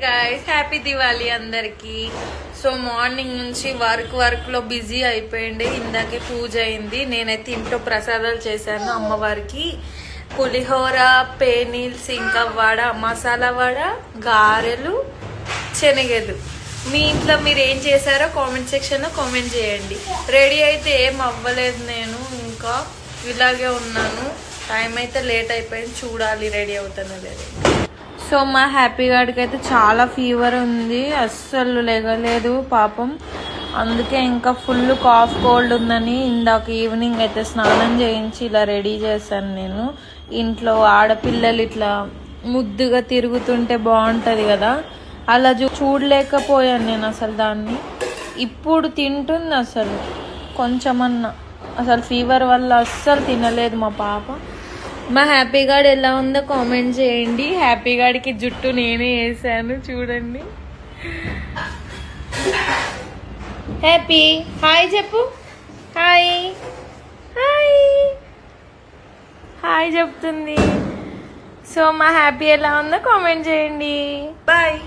Guys, happy Diwali అందరికి. So morning నుంచి work లో బిజీ అయిపోయింది. ఇందాకే పూజ అయింది. నేనైతే ఇంట్లో ప్రసాదాలు చేశాను అమ్మవారికి. పులిహోర, పేనీల్స్, ఇంకా వడ, మసాలా వడ, గారెలు, శనగలు. మీ ఇంట్లో మీరు ఏం చేశారో కామెంట్ సెక్షన్ లో కామెంట్ చేయండి. రెడీ అయితే ఏం అవ్వలేదు, నేను ఇంకా ఇలాగే ఉన్నాను. టైం అయితే లేట్ అయిపోయింది, చూడాలి రెడీ అవుతానో లేదు. సో మా హ్యాపీ గాడికి అయితే చాలా ఫీవర్ ఉంది, అస్సలు లేగలేదు పాపం. అందుకే ఇంకా ఫుల్ కాఫ్ కోల్డ్ ఉందని ఇందాక ఈవినింగ్ అయితే స్నానం చేయించి ఇలా రెడీ చేశాను నేను. ఇంట్లో ఆడపిల్లలు ఇట్లా ముద్దుగా తిరుగుతుంటే బాగుంటుంది కదా, అలా చూడలేకపోయాను నేను అసలు దాన్ని. ఇప్పుడు తింటుంది అసలు కొంచెమన్నా, అసలు ఫీవర్ వల్ల అస్సలు తినలేదు మా పాప. మా హ్యాపీ గార్డ్ ఎలా ఉందో కామెంట్ చేయండి. హ్యాపీ గార్డ్కి జుట్టు నేనే వేసాను, చూడండి. హ్యాపీ హాయ్ చెప్పు. హాయ్ హాయ్ హాయ్ చెప్తుంది. సో మా హ్యాపీ ఎలా ఉందో కామెంట్ చేయండి. బాయ్.